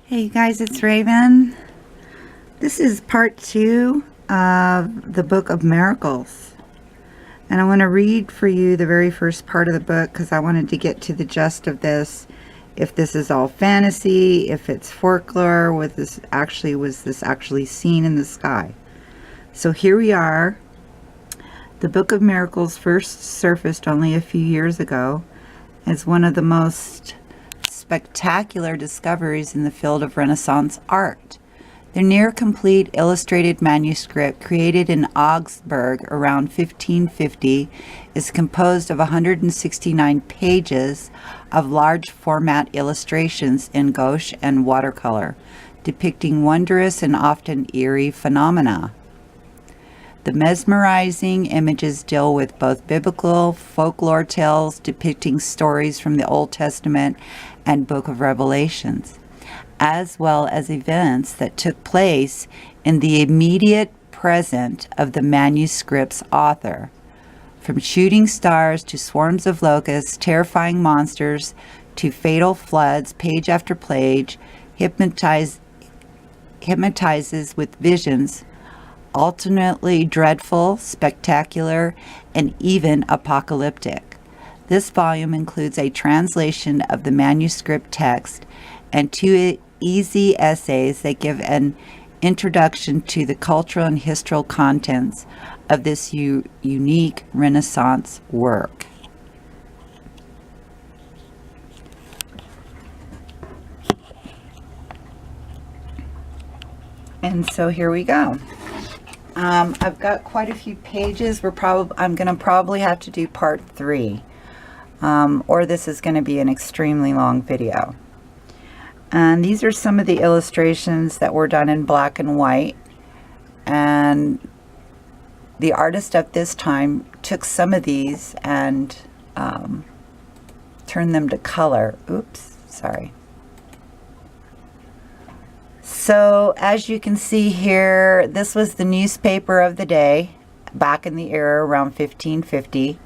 Hey you guys, it's Raven. This is part 2 of the Book of Miracles. And I want to read for you the very first part of the book because I wanted to get to the gist of this. If this is all fantasy, if it's folklore, was this actually seen in the sky? So here we are. The Book of Miracles first surfaced only a few years ago as one of the most spectacular discoveries in the field of Renaissance art. The near-complete illustrated manuscript created in Augsburg around 1550 is composed of 169 pages of large-format illustrations in gouache and watercolor, depicting wondrous and often eerie phenomena. The mesmerizing images deal with both biblical folklore tales depicting stories from the Old Testament and Book of Revelations, as well as events that took place in the immediate present of the manuscript's author. From shooting stars to swarms of locusts, terrifying monsters, to fatal floods, page after page hypnotizes with visions alternately dreadful, spectacular, and even apocalyptic. This volume includes a translation of the manuscript text and 2 easy essays that give an introduction to the cultural and historical contents of this unique Renaissance work. And so here we go. I've got quite a few pages. I'm going to probably have to do part 3, or this is going to be an extremely long video. And these are some of the illustrations that were done in black and white. And the artist at this time took some of these and turned them to color. Oops, sorry. So as you can see here, this was the newspaper of the day back in the era around 1550.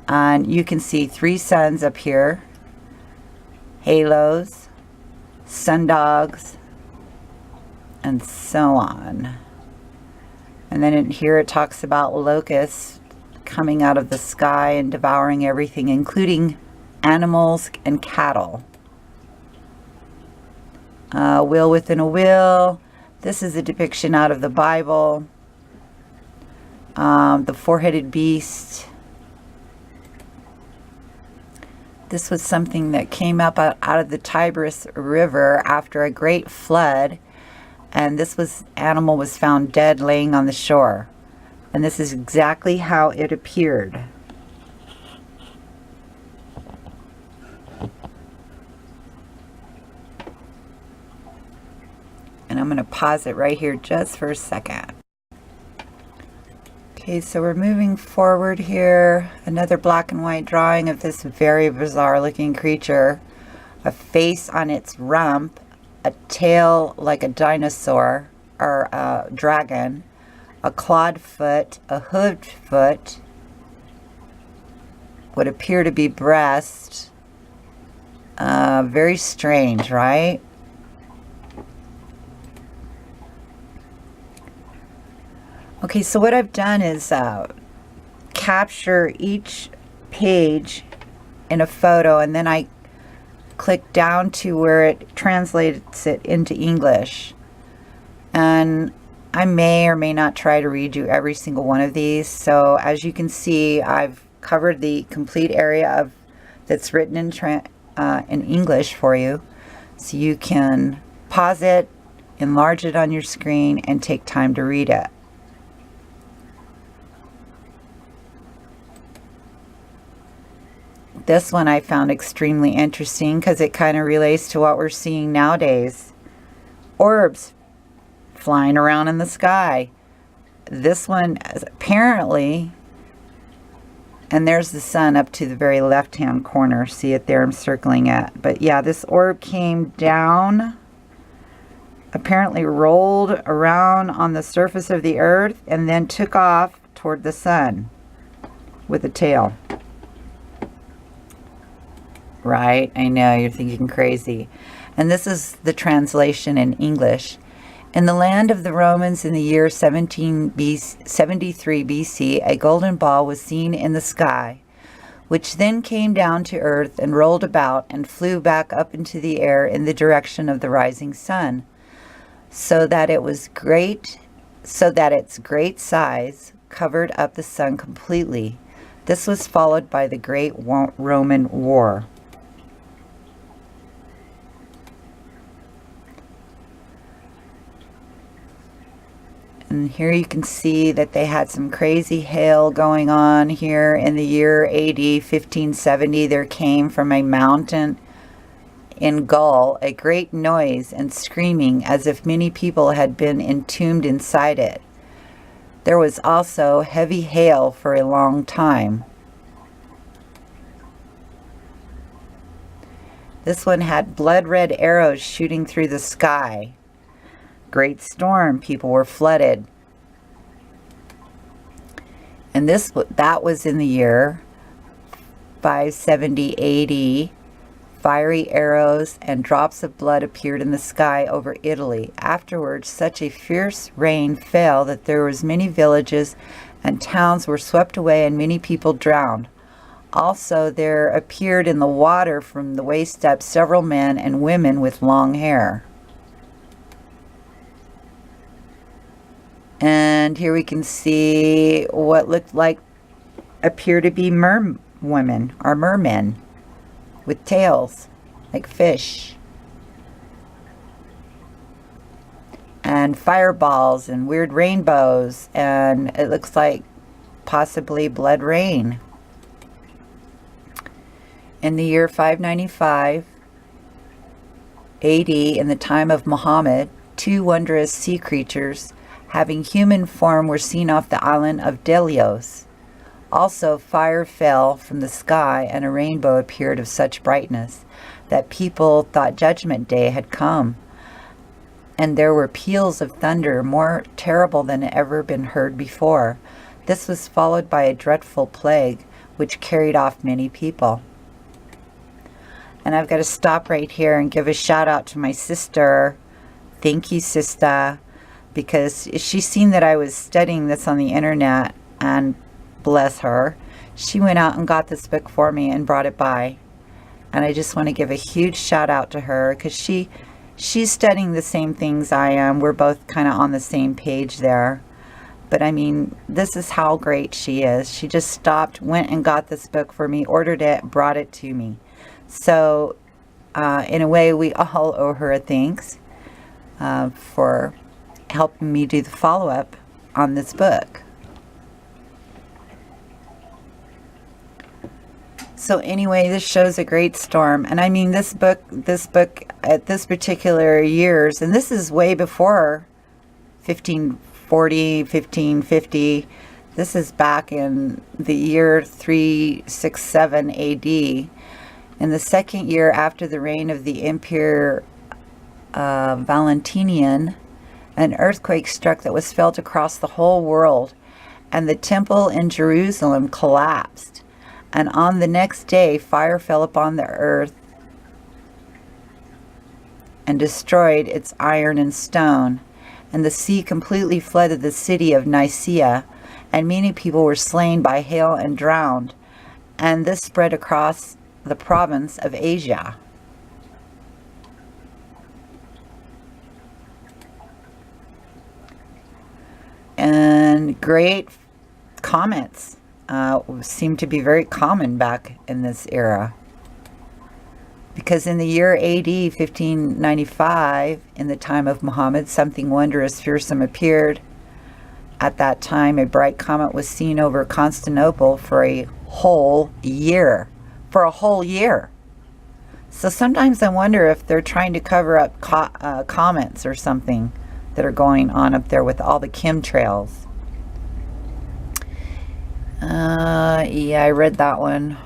And you can see 3 suns up here, halos, sundogs, and so on. And then in here it talks about locusts coming out of the sky and devouring everything, including animals and cattle. Wheel within a wheel. This is a depiction out of the Bible. The four-headed beast. This was something that came up out of the Tigris River after a great flood. And this animal was found dead laying on the shore. And this is exactly how it appeared. And I'm going to pause it right here just for a second. Okay, so we're moving forward here. Another black and white drawing of this very bizarre looking creature. A face on its rump, a tail like a dinosaur or a dragon, a clawed foot, a hooved foot, what appear to be breast. Very strange, right? Okay, so what I've done is capture each page in a photo, and then I click down to where it translates it into English. And I may or may not try to redo every single one of these. So as you can see, I've covered the complete area that's written in English for you. So you can pause it, enlarge it on your screen, and take time to read it. This one I found extremely interesting because it kind of relates to what we're seeing nowadays. Orbs flying around in the sky. This one is apparently, and there's the sun up to the very left-hand corner. See it there? I'm circling it. But yeah, this orb came down, apparently rolled around on the surface of the earth, and then took off toward the sun with a tail. Right? I know, you're thinking crazy. And this is the translation in English. In the land of the Romans in the year 73 BC, a golden ball was seen in the sky, which then came down to earth and rolled about and flew back up into the air in the direction of the rising sun, so that its great size covered up the sun completely. This was followed by the Great Roman War. And here you can see that they had some crazy hail going on here in the year AD 1570. There came from a mountain in Gaul a great noise and screaming, as if many people had been entombed inside it. There was also heavy hail for a long time. This one had blood-red arrows shooting through the sky. Great storm, people were flooded. And that was in the year 570 AD. Fiery arrows and drops of blood appeared in the sky over Italy. Afterwards, such a fierce rain fell that there was many villages and towns were swept away and many people drowned. Also, there appeared in the water from the waist up several men and women with long hair. And here we can see what looked like appear to be merwomen or mermen with tails like fish, and fireballs and weird rainbows, and it looks like possibly blood rain. In the year 595 AD, in the time of Muhammad, two wondrous sea creatures having human form were seen off the island of Delos. Also, fire fell from the sky, and a rainbow appeared of such brightness that people thought Judgment Day had come. And there were peals of thunder more terrible than had ever been heard before. This was followed by a dreadful plague, which carried off many people. And I've got to stop right here and give a shout out to my sister. Thank you, sister, because she's seen that I was studying this on the internet, and bless her, she went out and got this book for me and brought it by. And I just want to give a huge shout out to her, because she's studying the same things I am. We're both kind of on the same page there. But I mean, this is how great she is. She just stopped, went and got this book for me, ordered it, brought it to me. So in a way, we all owe her a thanks for helping me do the follow-up on this book. So anyway, this shows a great storm. And I mean, this book at this particular years, and this is way before 1540, 1550. This is back in the year 367 AD. In the second year after the reign of the Emperor Valentinian, an earthquake struck that was felt across the whole world, and the temple in Jerusalem collapsed. And on the next day, fire fell upon the earth and destroyed its iron and stone. And the sea completely flooded the city of Nicaea, and many people were slain by hail and drowned. And this spread across the province of Asia. And great comments seem to be very common back in this era. Because in the year AD 1595, in the time of Muhammad, something wondrous, fearsome appeared. At that time, a bright comet was seen over Constantinople for a whole year. For a whole year. So sometimes I wonder if they're trying to cover up comets or something that are going on up there with all the chemtrails. Yeah, I read that one.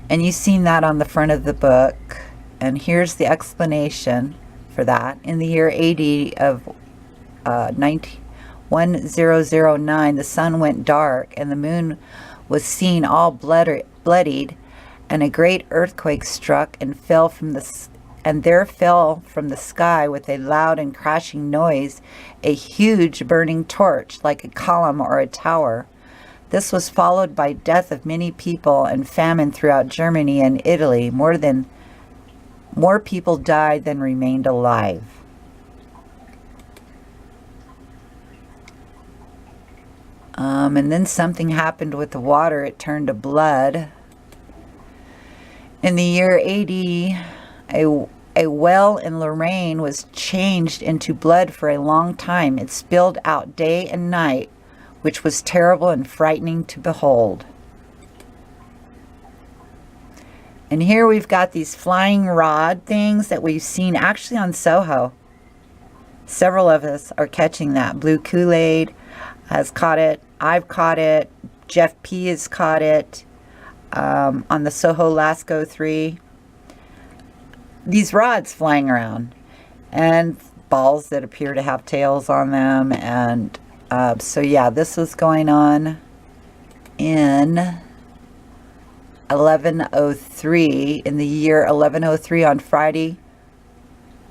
And you've seen that on the front of the book. And here's the explanation for that. In the year AD of 1009, the sun went dark and the moon was seen all bloodied, and a great earthquake struck and fell from the and there fell from the sky with a loud and crashing noise a huge burning torch, like a column or a tower. This was followed by death of many people and famine throughout Germany and Italy. More people died than remained alive. And then something happened with the water. It turned to blood. In the year AD, a well in Lorraine was changed into blood for a long time. It spilled out day and night, which was terrible and frightening to behold. And here we've got these flying rod things that we've seen actually on Soho. Several of us are catching that. Blue Kool-Aid has caught it. I've caught it. Jeff P has caught it on the Soho Lasco 3. These rods flying around and balls that appear to have tails on them. And so yeah, this was going on in 1103, in the year 1103, on Friday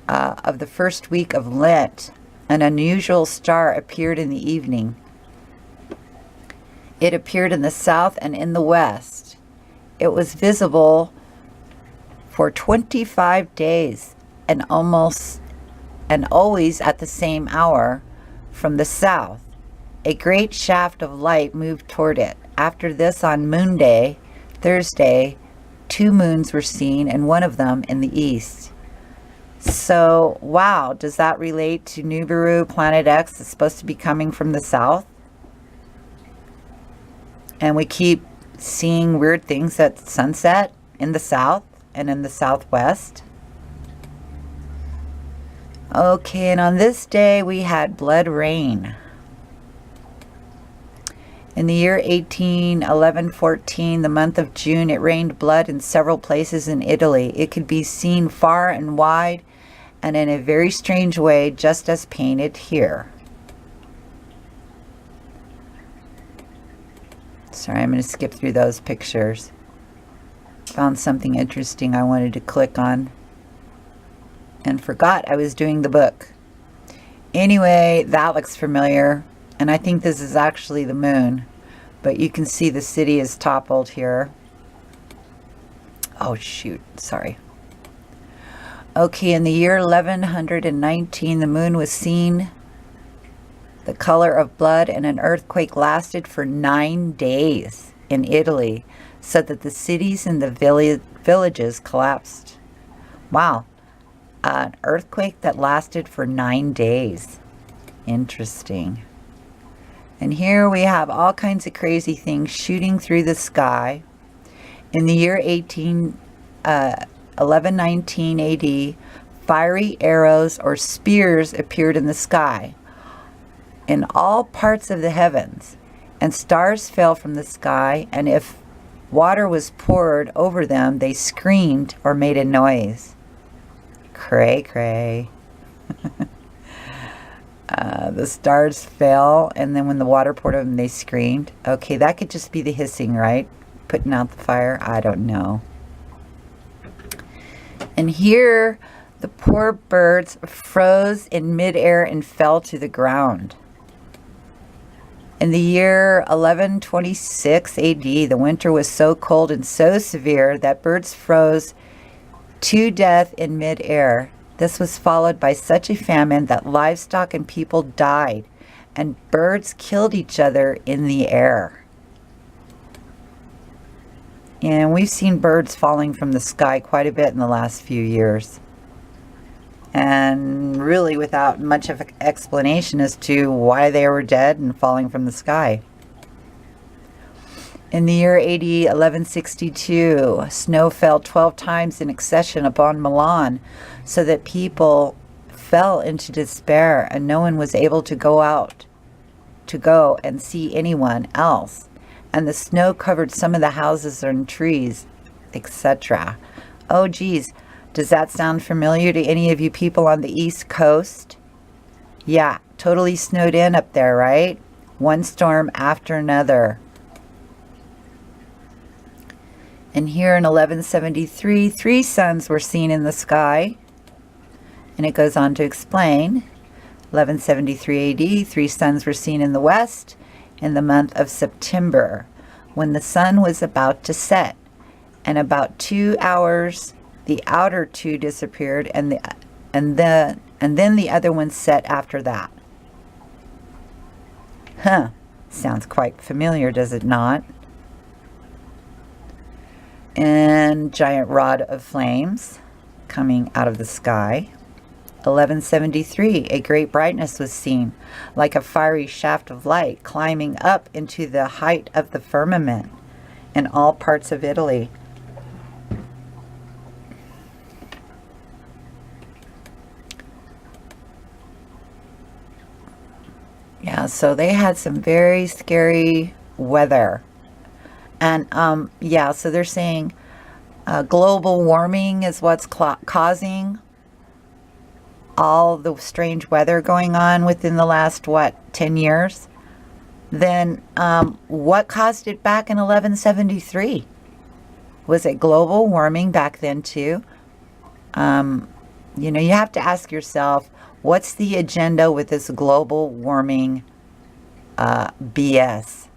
of the first week of Lent. An unusual star appeared in the evening. It appeared in the south and in the west. It was visible for 25 days and always at the same hour from the south. A great shaft of light moved toward it. After this, on Moon Day, Thursday, 2 moons were seen, and one of them in the east. So, wow, does that relate to Nibiru, Planet X? It's supposed to be coming from the south? And we keep seeing weird things at sunset in the south and in the southwest. Okay, and on this day we had blood rain. In the year 1114, the month of June, it rained blood in several places in Italy. It could be seen far and wide and in a very strange way, just as painted here. Sorry, I'm going to skip through those pictures. Found something interesting I wanted to click on and forgot I was doing the book. Anyway, that looks familiar, and I think this is actually the moon, but you can see the city is toppled here. Oh shoot, sorry. Okay, in the year 1119, the moon was seen the color of blood, and an earthquake lasted for 9 days in Italy, so that the cities and the villages collapsed. Wow, an earthquake that lasted for 9 days. Interesting. And here we have all kinds of crazy things shooting through the sky. In the year 1119 AD, fiery arrows or spears appeared in the sky in all parts of the heavens, and stars fell from the sky, and if water was poured over them, they screamed or made a noise. Cray cray. The stars fell, and then when the water poured over them, they screamed. Okay, that could just be the hissing, right? Putting out the fire. I don't know. And here, the poor birds froze in midair and fell to the ground. In the year 1126 AD, the winter was so cold and so severe that birds froze to death in midair. This was followed by such a famine that livestock and people died, and birds killed each other in the air. And we've seen birds falling from the sky quite a bit in the last few years, and really without much of an explanation as to why they were dead and falling from the sky. In the year AD 1162, snow fell 12 times in succession upon Milan, so that people fell into despair, and no one was able to go and see anyone else. And the snow covered some of the houses and trees, etc. Oh geez, does that sound familiar to any of you people on the East Coast? Yeah, totally snowed in up there, right? One storm after another. And here in 1173, 3 suns were seen in the sky. And it goes on to explain, 1173 AD, 3 suns were seen in the west in the month of September, when the sun was about to set. And about 2 hours, the outer 2 disappeared, and then the other one set after that. Huh. Sounds quite familiar, does it not? And giant rod of flames coming out of the sky. 1173, a great brightness was seen, like a fiery shaft of light climbing up into the height of the firmament in all parts of Italy. Yeah, so they had some very scary weather. And yeah, so they're saying global warming is what's causing all the strange weather going on within the last, 10 years? Then what caused it back in 1173? Was it global warming back then too? You have to ask yourself, what's the agenda with this global warming BS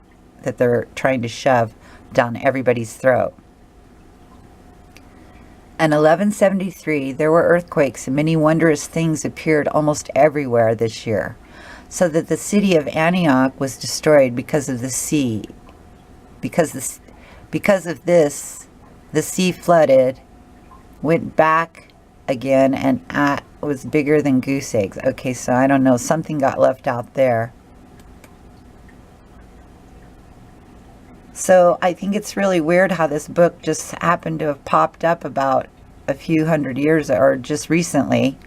that they're trying to shove down everybody's throat? In 1173, there were earthquakes and many wondrous things appeared almost everywhere this year, so that the city of Antioch was destroyed because of the sea. Because of this, the sea flooded, went back again, and was bigger than goose eggs. Okay, so I don't know, something got left out there. So I think it's really weird how this book just happened to have popped up about a few hundred years or just recently.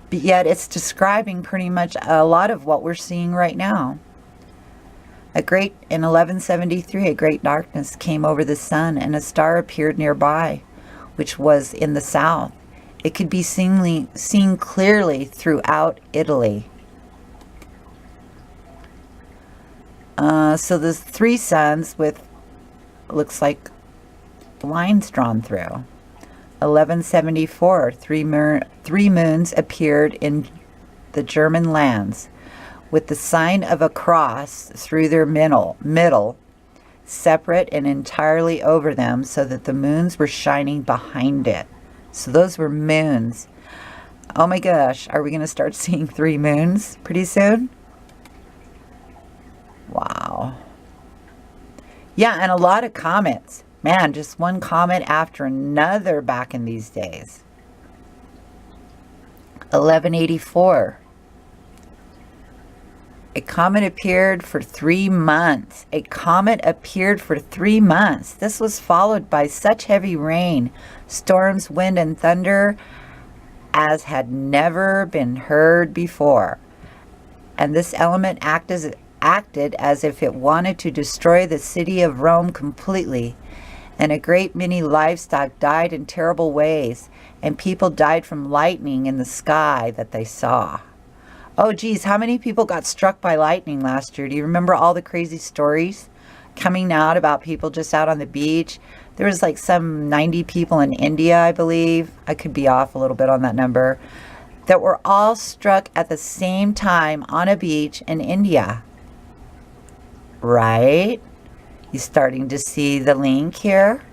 But yet it's describing pretty much a lot of what we're seeing right now. In 1173, a great darkness came over the sun, and a star appeared nearby, which was in the south. It could be seen clearly throughout Italy. So there's 3 suns with, looks like, lines drawn through. 1174, three moons appeared in the German lands with the sign of a cross through their middle, separate and entirely over them, so that the moons were shining behind it. So those were moons. Oh my gosh, are we going to start seeing 3 moons pretty soon? Wow. Yeah, and a lot of comments. Man, just one comment after another back in these days. 1184. A comet appeared for 3 months. A comet appeared for 3 months. This was followed by such heavy rain, storms, wind, and thunder as had never been heard before. And this element acted as if it wanted to destroy the city of Rome completely. And a great many livestock died in terrible ways, and people died from lightning in the sky that they saw. Oh geez, how many people got struck by lightning last year? Do you remember all the crazy stories coming out about people just out on the beach? There was like some 90 people in India, I believe. I could be off a little bit on that number. That were all struck at the same time on a beach in India. Right? You starting to see the link here?